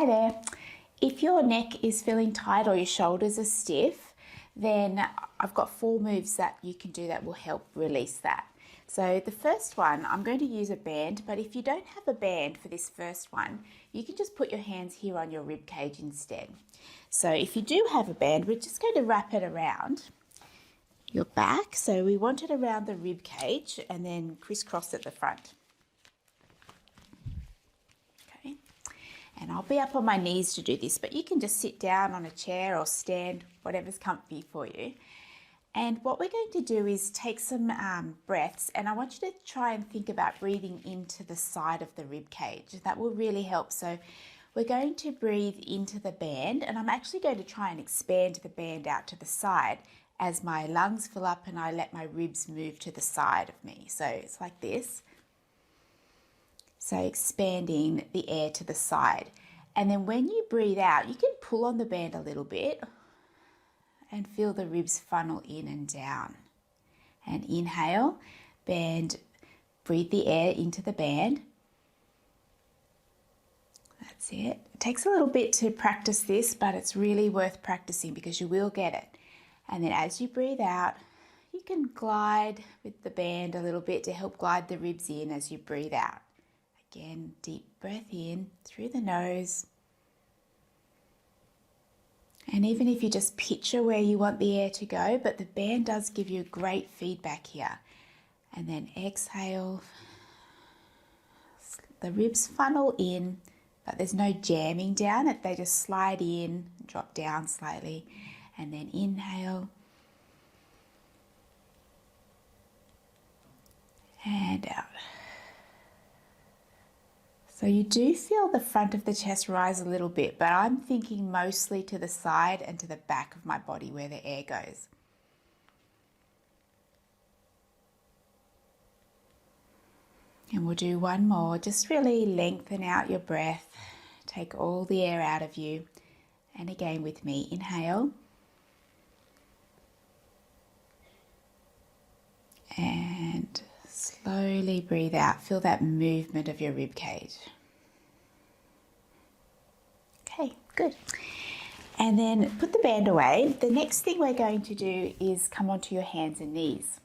Hi there. If your neck is feeling tight or your shoulders are stiff, then I've got 4 moves that you can do that will help release that. So the first one, I'm going to use a band, but if you don't have a band for this first one, you can just put your hands here on your rib cage instead. So if you do have a band, we're just going to wrap it around your back. So we want it around the rib cage and then crisscross at the front. Okay. And I'll be up on my knees to do this, but you can just sit down on a chair or stand, whatever's comfy for you. And what we're going to do is take some breaths, and I want you to try and think about breathing into the side of the rib cage. That will really help. So we're going to breathe into the band, and I'm actually going to try and expand the band out to the side as my lungs fill up and I let my ribs move to the side of me. So it's like this. So expanding the air to the side. And then when you breathe out, you can pull on the band a little bit and feel the ribs funnel in and down. And inhale, band, breathe the air into the band. That's it. It takes a little bit to practice this, but it's really worth practicing because you will get it. And then as you breathe out, you can glide with the band a little bit to help glide the ribs in as you breathe out. Again, deep breath in through the nose. And even if you just picture where you want the air to go, but the band does give you great feedback here. And then exhale. The ribs funnel in, but there's no jamming down. They just slide in, drop down slightly. And then inhale. And out. So you do feel the front of the chest rise a little bit, but I'm thinking mostly to the side and to the back of my body where the air goes. And we'll do one more. Just really lengthen out your breath. Take all the air out of you. And again with me, inhale. And slowly breathe out. Feel that movement of your rib cage. Okay, good. And then put the band away. The next thing we're going to do is come onto your hands and knees.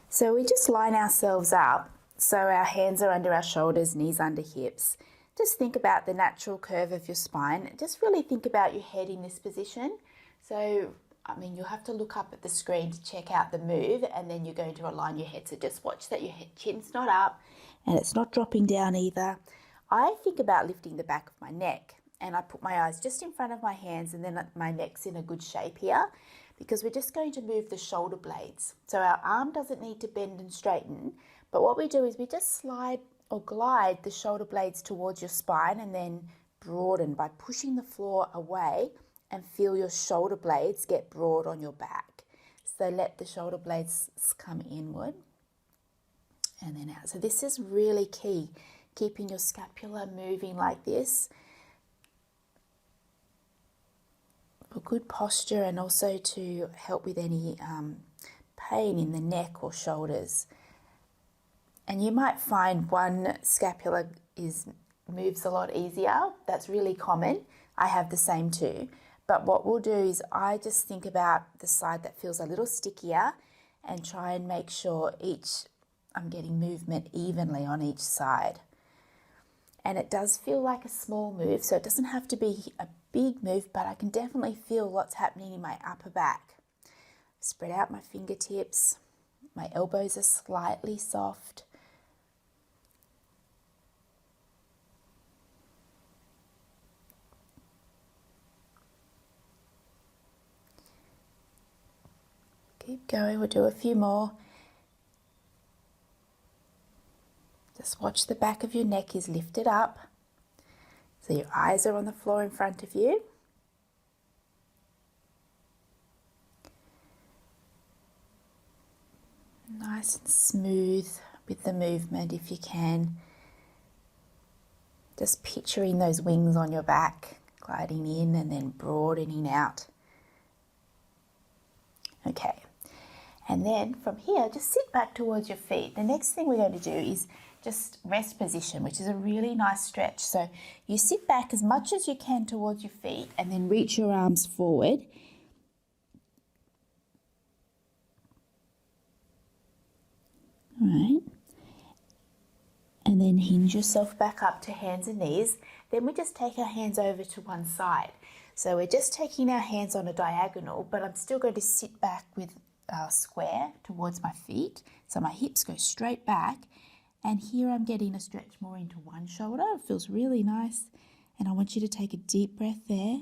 So we just line ourselves up so our hands are under our shoulders, knees under hips. Just think about the natural curve of your spine. Just really think about your head in this position. So, I mean, you'll have to look up at the screen to check out the move, and then you're going to align your head. So just watch that your chin's not up and it's not dropping down either. I think about lifting the back of my neck, and I put my eyes just in front of my hands, and then my neck's in a good shape here because we're just going to move the shoulder blades. So our arm doesn't need to bend and straighten, but what we do is we just slide or glide the shoulder blades towards your spine and then broaden by pushing the floor away. And feel your shoulder blades get broad on your back. So let the shoulder blades come inward and then out. So this is really key, keeping your scapula moving like this for good posture and also to help with any pain in the neck or shoulders. And you might find one scapula moves a lot easier. That's really common. I have the same too. But what we'll do is I just think about the side that feels a little stickier and try and make sure I'm getting movement evenly on each side. And it does feel like a small move, so it doesn't have to be a big move, but I can definitely feel what's happening in my upper back. Spread out my fingertips. My elbows are slightly soft. Keep going, we'll do a few more. Just watch the back of your neck is lifted up. So your eyes are on the floor in front of you. Nice and smooth with the movement if you can. Just picturing those wings on your back, gliding in and then broadening out. Okay. And then from here, just sit back towards your feet. The next thing we're going to do is just rest position, which is a really nice stretch. So you sit back as much as you can towards your feet and then reach your arms forward. All right. And then hinge yourself back up to hands and knees. Then we just take our hands over to one side. So we're just taking our hands on a diagonal, but I'm still going to sit back with a square towards my feet. So my hips go straight back. And here I'm getting a stretch more into one shoulder. It feels really nice. And I want you to take a deep breath there.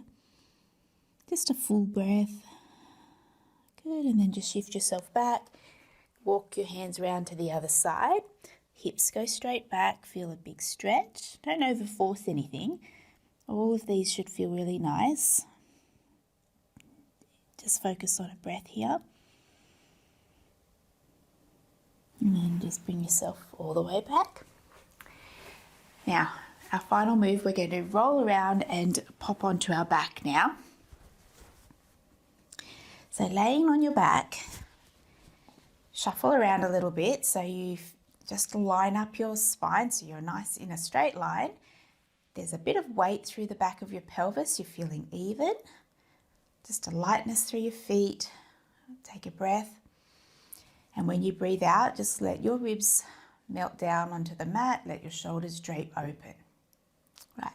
Just a full breath. Good. And then just shift yourself back. Walk your hands around to the other side. Hips go straight back. Feel a big stretch. Don't overforce anything. All of these should feel really nice. Just focus on a breath here. And then just bring yourself all the way back. Now, our final move, we're going to roll around and pop onto our back now. So laying on your back, shuffle around a little bit so you just line up your spine so you're nice in a straight line. There's a bit of weight through the back of your pelvis. You're feeling even. Just a lightness through your feet. Take a breath. And when you breathe out, just let your ribs melt down onto the mat. Let your shoulders drape open. Right.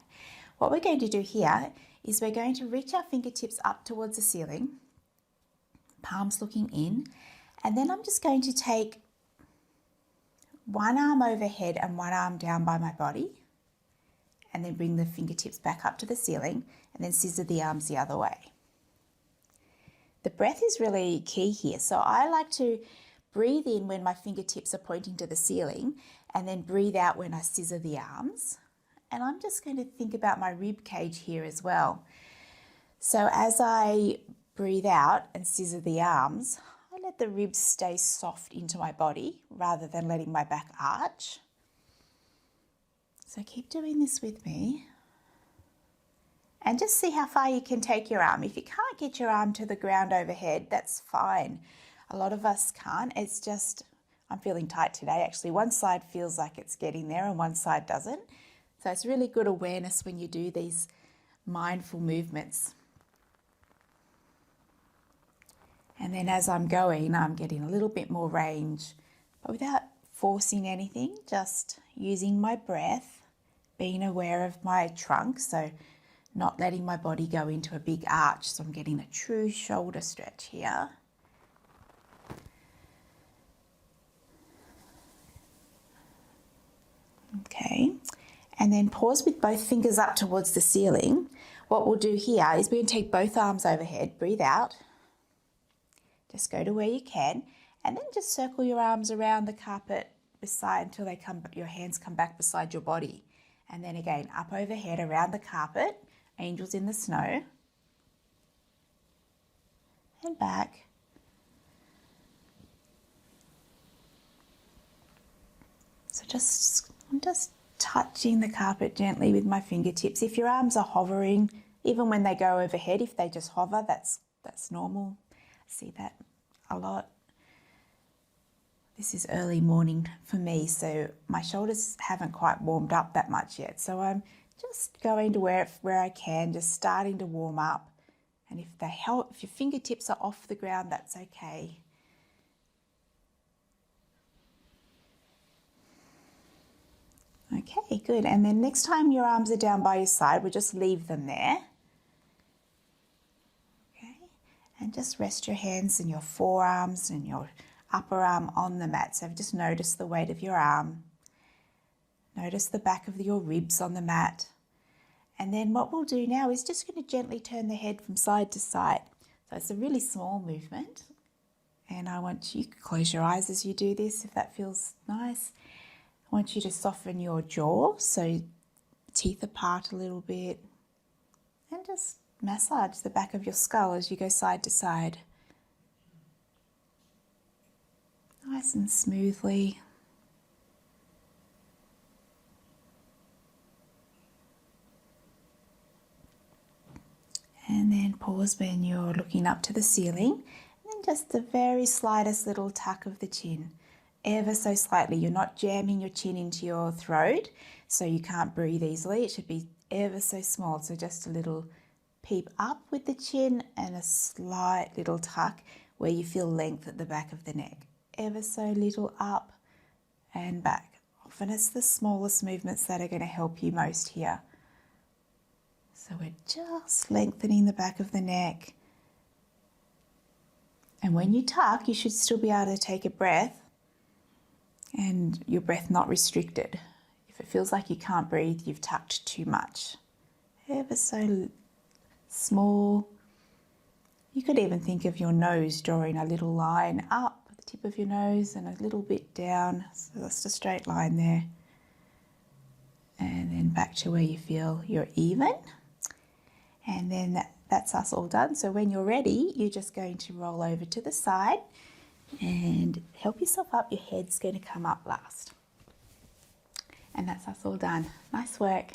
What we're going to do here is we're going to reach our fingertips up towards the ceiling. Palms looking in. And then I'm just going to take one arm overhead and one arm down by my body. And then bring the fingertips back up to the ceiling and then scissor the arms the other way. The breath is really key here. So I like to breathe in when my fingertips are pointing to the ceiling and then breathe out when I scissor the arms. And I'm just going to think about my rib cage here as well. So as I breathe out and scissor the arms, I let the ribs stay soft into my body rather than letting my back arch. So keep doing this with me. And just see how far you can take your arm. If you can't get your arm to the ground overhead, that's fine. A lot of us can't. It's just, I'm feeling tight today. Actually, one side feels like it's getting there and one side doesn't. So it's really good awareness when you do these mindful movements. And then as I'm going, I'm getting a little bit more range, but without forcing anything, just using my breath, being aware of my trunk, so not letting my body go into a big arch. So I'm getting a true shoulder stretch here. Okay, and then pause with both fingers up towards the ceiling. What we'll do here is we're going to take both arms overhead, breathe out, just go to where you can, and then just circle your arms around the carpet beside until your hands come back beside your body. And then again, up overhead around the carpet, angels in the snow, and back. So I'm just touching the carpet gently with my fingertips. If your arms are hovering, even when they go overhead, if they just hover, that's normal. I see that a lot. This is early morning for me, so my shoulders haven't quite warmed up that much yet. So I'm just going to where I can, just starting to warm up. And if your fingertips are off the ground, that's okay. Okay, good. And then next time your arms are down by your side, we'll just leave them there. Okay, and just rest your hands and your forearms and your upper arm on the mat. So just notice the weight of your arm. Notice the back of your ribs on the mat. And then what we'll do now is just going to gently turn the head from side to side. So it's a really small movement. And I want you to close your eyes as you do this, if that feels nice. I want you to soften your jaw, so teeth apart a little bit. And just massage the back of your skull as you go side to side. Nice and smoothly. And then pause when you're looking up to the ceiling. And then just the very slightest little tuck of the chin. ever so slightly. You're not jamming your chin into your throat so you can't breathe easily. It should be ever so small. So just a little peep up with the chin and a slight little tuck where you feel length at the back of the neck. Ever so little up and back. Often it's the smallest movements that are going to help you most here. So we're just lengthening the back of the neck. And when you tuck, you should still be able to take a breath and your breath not restricted. If it feels like you can't breathe, you've tucked too much. Ever so small. You could even think of your nose drawing a little line up the tip of your nose and a little bit down. So that's a straight line there. And then back to where you feel you're even. And then that's us all done. So when you're ready, you're just going to roll over to the side and help yourself up. Your head's going to come up last. And that's us all done. Nice work.